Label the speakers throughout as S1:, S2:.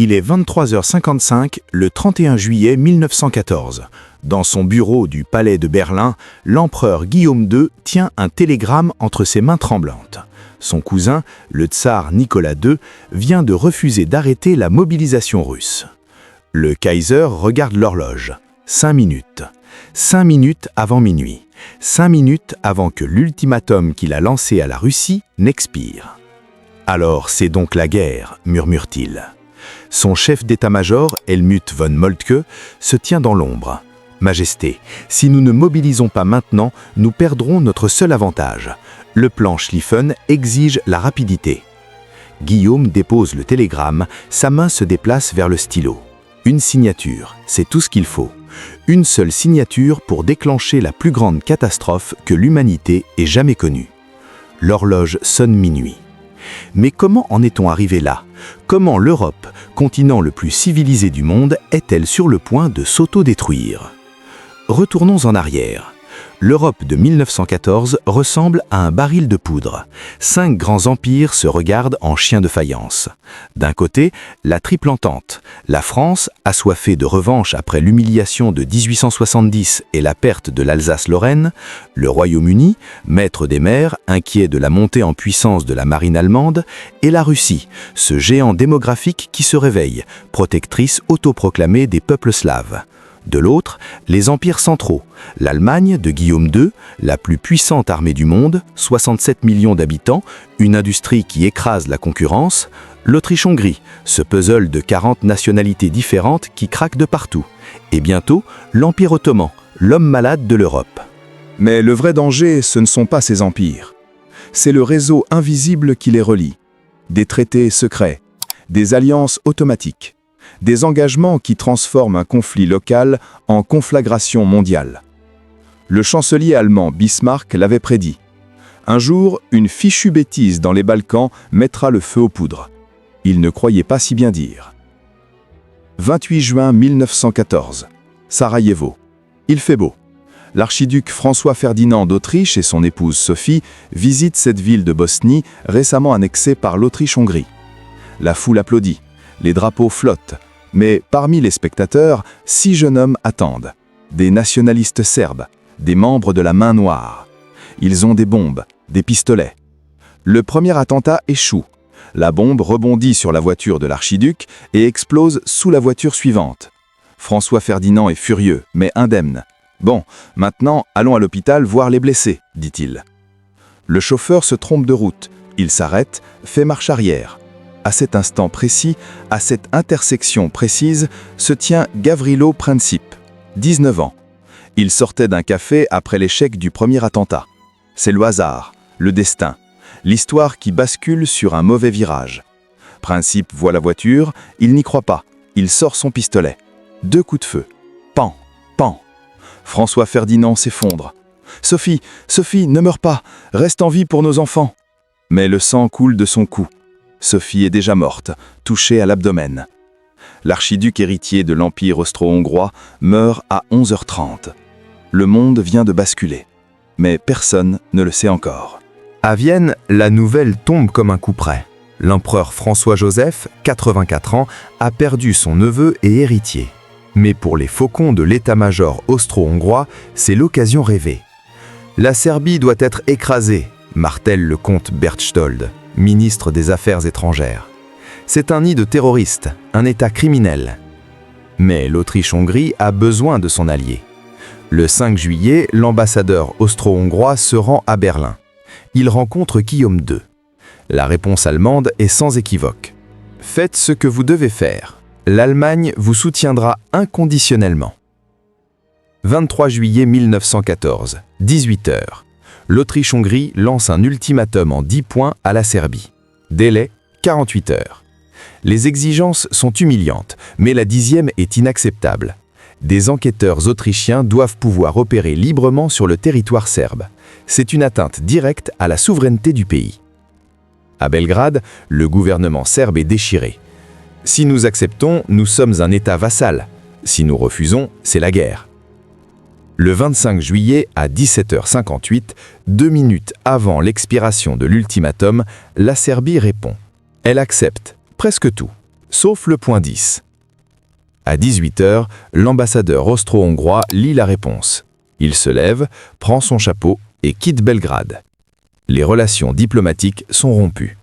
S1: Il est 23h55 le 31 juillet 1914. Dans son bureau du palais de Berlin, l'empereur Guillaume II tient un télégramme entre ses mains tremblantes. Son cousin, le tsar Nicolas II, vient de refuser d'arrêter la mobilisation russe. Le Kaiser regarde l'horloge. 5 minutes. 5 minutes avant minuit. 5 minutes avant que l'ultimatum qu'il a lancé à la Russie n'expire. « Alors c'est donc la guerre », murmure-t-il. Son chef d'état-major, Helmut von Moltke, se tient dans l'ombre. « Majesté, si nous ne mobilisons pas maintenant, nous perdrons notre seul avantage. Le plan Schlieffen exige la rapidité. » Guillaume dépose le télégramme, sa main se déplace vers le stylo. Une signature, c'est tout ce qu'il faut. Une seule signature pour déclencher la plus grande catastrophe que l'humanité ait jamais connue. L'horloge sonne minuit. Mais comment en est-on arrivé là? Comment l'Europe, continent le plus civilisé du monde, est-elle sur le point de s'auto-détruire? Retournons en arrière. L'Europe de 1914 ressemble à un baril de poudre. 5 grands empires se regardent en chiens de faïence. D'un côté, la Triple Entente. La France, assoiffée de revanche après l'humiliation de 1870 et la perte de l'Alsace-Lorraine. Le Royaume-Uni, maître des mers, inquiet de la montée en puissance de la marine allemande. Et la Russie, ce géant démographique qui se réveille, protectrice autoproclamée des peuples slaves. De l'autre, les empires centraux, l'Allemagne de Guillaume II, la plus puissante armée du monde, 67 millions d'habitants, une industrie qui écrase la concurrence, l'Autriche-Hongrie, ce puzzle de 40 nationalités différentes qui craque de partout, et bientôt l'Empire ottoman, l'homme malade de l'Europe.
S2: Mais le vrai danger, ce ne sont pas ces empires. C'est le réseau invisible qui les relie. Des traités secrets, des alliances automatiques. Des engagements qui transforment un conflit local en conflagration mondiale. Le chancelier allemand Bismarck l'avait prédit. Un jour, une fichue bêtise dans les Balkans mettra le feu aux poudres. Il ne croyait pas si bien dire. 28 juin 1914. Sarajevo. Il fait beau. L'archiduc François-Ferdinand d'Autriche et son épouse Sophie visitent cette ville de Bosnie récemment annexée par l'Autriche-Hongrie. La foule applaudit. Les drapeaux flottent, mais parmi les spectateurs, 6 jeunes hommes attendent. Des nationalistes serbes, des membres de la Main Noire. Ils ont des bombes, des pistolets. Le premier attentat échoue. La bombe rebondit sur la voiture de l'archiduc et explose sous la voiture suivante. François Ferdinand est furieux, mais indemne. « Bon, maintenant, allons à l'hôpital voir les blessés », dit-il. Le chauffeur se trompe de route. Il s'arrête, fait marche arrière. À cet instant précis, à cette intersection précise, se tient Gavrilo Princip, 19 ans. Il sortait d'un café après l'échec du premier attentat. C'est le hasard, le destin, l'histoire qui bascule sur un mauvais virage. Princip voit la voiture, il n'y croit pas. Il sort son pistolet. 2 coups de feu. Pan, pan. François Ferdinand s'effondre. « Sophie, Sophie, ne meurs pas, reste en vie pour nos enfants !» Mais le sang coule de son cou. Sophie est déjà morte, touchée à l'abdomen. L'archiduc héritier de l'Empire austro-hongrois meurt à 11h30. Le monde vient de basculer, mais personne ne le sait encore.
S3: À Vienne, la nouvelle tombe comme un coup près. L'empereur François-Joseph, 84 ans, a perdu son neveu et héritier. Mais pour les faucons de l'état-major austro-hongrois, c'est l'occasion rêvée. La Serbie doit être écrasée, martèle le comte Berchtold, ministre des Affaires étrangères. C'est un nid de terroristes, un État criminel. Mais l'Autriche-Hongrie a besoin de son allié. Le 5 juillet, l'ambassadeur austro-hongrois se rend à Berlin. Il rencontre Guillaume II. La réponse allemande est sans équivoque. Faites ce que vous devez faire. L'Allemagne vous soutiendra inconditionnellement. 23 juillet 1914, 18h. L'Autriche-Hongrie lance un ultimatum en 10 points à la Serbie. Délai, 48 heures. Les exigences sont humiliantes, mais la 10e est inacceptable. Des enquêteurs autrichiens doivent pouvoir opérer librement sur le territoire serbe. C'est une atteinte directe à la souveraineté du pays. À Belgrade, le gouvernement serbe est déchiré. Si nous acceptons, nous sommes un État vassal. Si nous refusons, c'est la guerre. Le 25 juillet à 17h58, 2 minutes avant l'expiration de l'ultimatum, la Serbie répond. Elle accepte presque tout. sauf le point 10. À 18h, l'ambassadeur austro-hongrois lit la réponse. Il se lève, prend son chapeau et quitte Belgrade. Les relations diplomatiques sont rompues.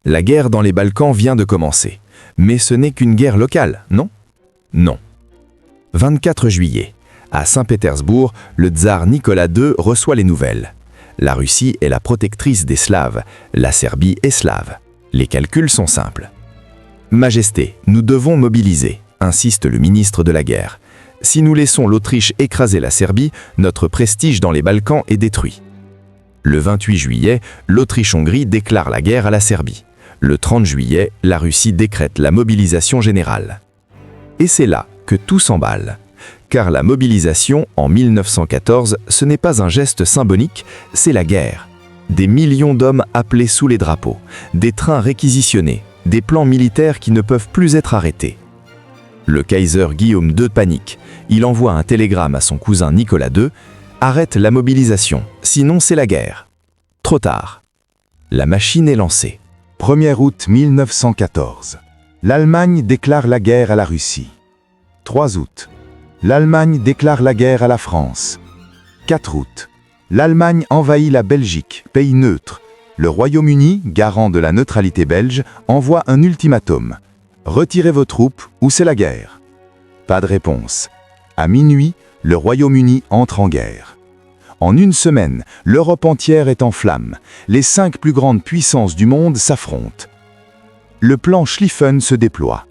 S3: La guerre dans les Balkans vient de commencer. Mais ce n'est qu'une guerre locale, non? Non. 24 juillet. À Saint-Pétersbourg, le tsar Nicolas II reçoit les nouvelles. La Russie est la protectrice des Slaves, la Serbie est slave. Les calculs sont simples. Majesté, nous devons mobiliser, insiste le ministre de la guerre. Si nous laissons l'Autriche écraser la Serbie, notre prestige dans les Balkans est détruit. Le 28 juillet, l'Autriche-Hongrie déclare la guerre à la Serbie. Le 30 juillet, la Russie décrète la mobilisation générale. Et c'est là que tout s'emballe. Car la mobilisation, en 1914, ce n'est pas un geste symbolique, c'est la guerre. Des millions d'hommes appelés sous les drapeaux, des trains réquisitionnés, des plans militaires qui ne peuvent plus être arrêtés. Le Kaiser Guillaume II panique. Il envoie un télégramme à son cousin Nicolas II. « Arrête la mobilisation, sinon c'est la guerre. » Trop tard. La machine est lancée.
S2: 1er août 1914. L'Allemagne déclare la guerre à la Russie. 3 août. L'Allemagne déclare la guerre à la France. 4 août. L'Allemagne envahit la Belgique, pays neutre. Le Royaume-Uni, garant de la neutralité belge, envoie un ultimatum. Retirez vos troupes ou c'est la guerre. Pas de réponse. À minuit, le Royaume-Uni entre en guerre. En une semaine, l'Europe entière est en flammes. Les 5 plus grandes puissances du monde s'affrontent. Le plan Schlieffen se déploie.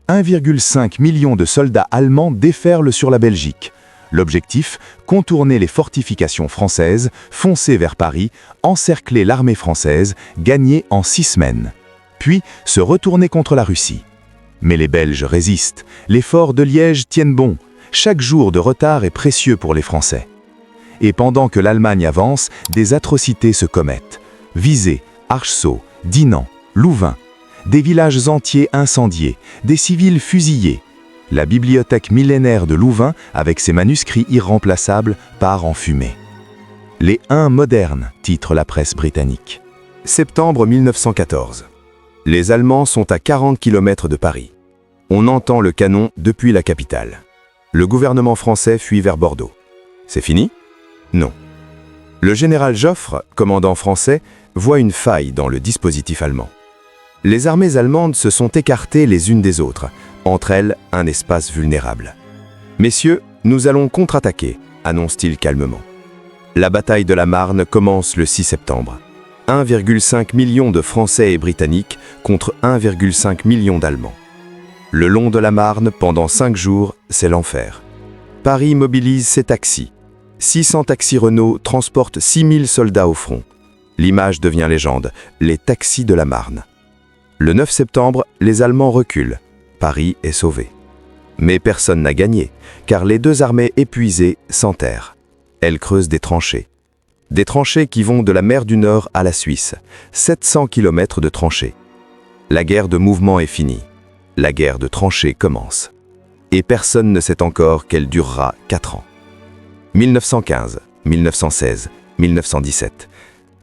S2: 1,5 million de soldats allemands déferlent sur la Belgique. L'objectif, contourner les fortifications françaises, foncer vers Paris, encercler l'armée française, gagner en 6 semaines. Puis se retourner contre la Russie. Mais les Belges résistent. Les forts de Liège tiennent bon. Chaque jour de retard est précieux pour les Français. Et pendant que l'Allemagne avance, des atrocités se commettent. Visé, Archeseau, Dinan, Louvain. Des villages entiers incendiés, des civils fusillés. La bibliothèque millénaire de Louvain, avec ses manuscrits irremplaçables, part en fumée. Les Huns modernes, titre la presse britannique.
S3: Septembre 1914. Les Allemands sont à 40 km de Paris. On entend le canon depuis la capitale. Le gouvernement français fuit vers Bordeaux. C'est fini? Non. Le général Joffre, commandant français, voit une faille dans le dispositif allemand. Les armées allemandes se sont écartées les unes des autres, entre elles un espace vulnérable. « Messieurs, nous allons contre-attaquer », annonce-t-il calmement. La bataille de la Marne commence le 6 septembre. 1,5 million de Français et Britanniques contre 1,5 million d'Allemands. Le long de la Marne, pendant 5 jours, c'est l'enfer. Paris mobilise ses taxis. 600 taxis Renault transportent 6000 soldats au front. L'image devient légende, les taxis de la Marne. Le 9 septembre, les Allemands reculent. Paris est sauvé. Mais personne n'a gagné, car les deux armées épuisées s'enterrent. Elles creusent des tranchées. Des tranchées qui vont de la mer du Nord à la Suisse. 700 km de tranchées. La guerre de mouvement est finie. La guerre de tranchées commence. Et personne ne sait encore qu'elle durera 4 ans. 1915, 1916, 1917.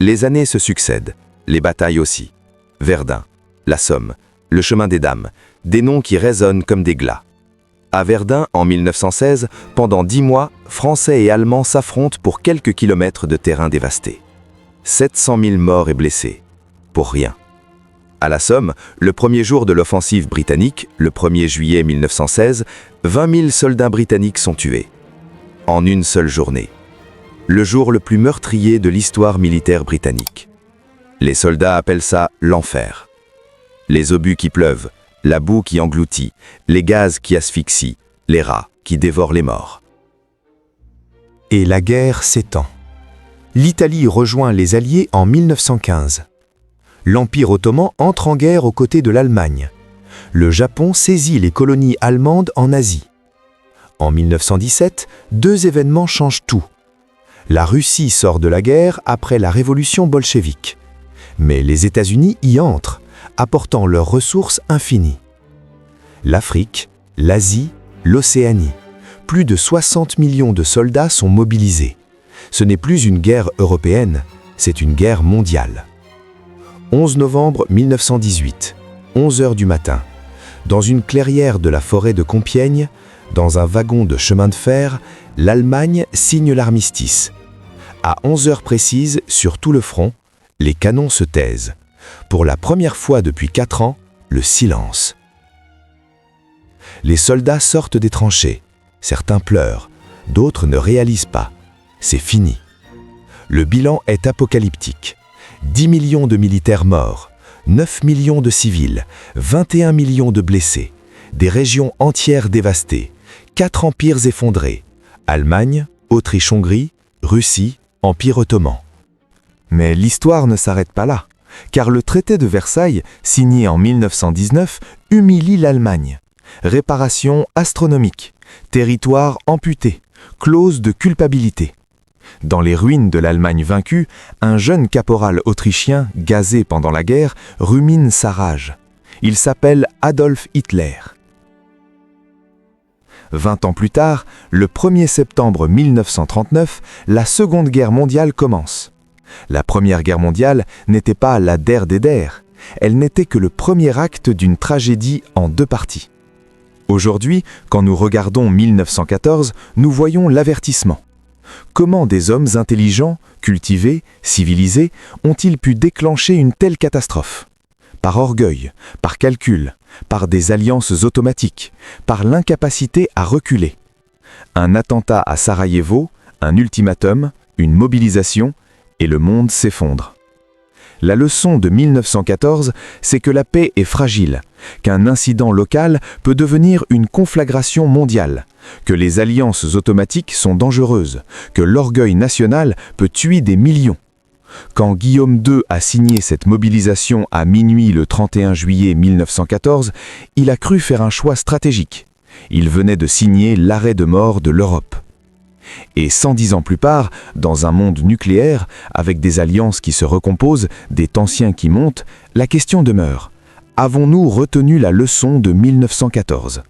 S3: Les années se succèdent, les batailles aussi. Verdun, la Somme, le chemin des Dames, des noms qui résonnent comme des glas. À Verdun, en 1916, pendant 10 mois, Français et Allemands s'affrontent pour quelques kilomètres de terrain dévasté. 700 000 morts et blessés. Pour rien. À la Somme, le premier jour de l'offensive britannique, le 1er juillet 1916, 20 000 soldats britanniques sont tués. En une seule journée. Le jour le plus meurtrier de l'histoire militaire britannique. Les soldats appellent ça l'enfer. Les obus qui pleuvent, la boue qui engloutit, les gaz qui asphyxient, les rats qui dévorent les morts. Et la guerre s'étend. L'Italie rejoint les Alliés en 1915. L'Empire ottoman entre en guerre aux côtés de l'Allemagne. Le Japon saisit les colonies allemandes en Asie. En 1917, 2 événements changent tout. La Russie sort de la guerre après la révolution bolchevique. Mais les États-Unis y entrent, apportant leurs ressources infinies. L'Afrique, l'Asie, l'Océanie. Plus de 60 millions de soldats sont mobilisés. Ce n'est plus une guerre européenne, c'est une guerre mondiale. 11 novembre 1918, 11 heures du matin. Dans une clairière de la forêt de Compiègne, dans un wagon de chemin de fer, l'Allemagne signe l'armistice. À 11 heures précises, sur tout le front, les canons se taisent. Pour la première fois depuis 4 ans, le silence. Les soldats sortent des tranchées. Certains pleurent, d'autres ne réalisent pas. C'est fini. Le bilan est apocalyptique. 10 millions de militaires morts, 9 millions de civils, 21 millions de blessés, des régions entières dévastées, 4 empires effondrés, Allemagne, Autriche-Hongrie, Russie, Empire ottoman. Mais l'histoire ne s'arrête pas là, car le traité de Versailles, signé en 1919, humilie l'Allemagne. Réparation astronomique, territoire amputé, clause de culpabilité. Dans les ruines de l'Allemagne vaincue, un jeune caporal autrichien, gazé pendant la guerre, rumine sa rage. Il s'appelle Adolf Hitler. 20 ans plus tard, le 1er septembre 1939, la Seconde Guerre mondiale commence. La Première Guerre mondiale n'était pas la der des der, elle n'était que le premier acte d'une tragédie en 2 parties. Aujourd'hui, quand nous regardons 1914, nous voyons l'avertissement. Comment des hommes intelligents, cultivés, civilisés, ont-ils pu déclencher une telle catastrophe ? Par orgueil, par calcul, par des alliances automatiques, par l'incapacité à reculer. Un attentat à Sarajevo, un ultimatum, une mobilisation, et le monde s'effondre. La leçon de 1914, c'est que la paix est fragile, qu'un incident local peut devenir une conflagration mondiale, que les alliances automatiques sont dangereuses, que l'orgueil national peut tuer des millions. Quand Guillaume II a signé cette mobilisation à minuit le 31 juillet 1914, il a cru faire un choix stratégique. Il venait de signer l'arrêt de mort de l'Europe. Et 110 ans plus tard, dans un monde nucléaire, avec des alliances qui se recomposent, des tensions qui montent, la question demeure. Avons-nous retenu la leçon de 1914 ?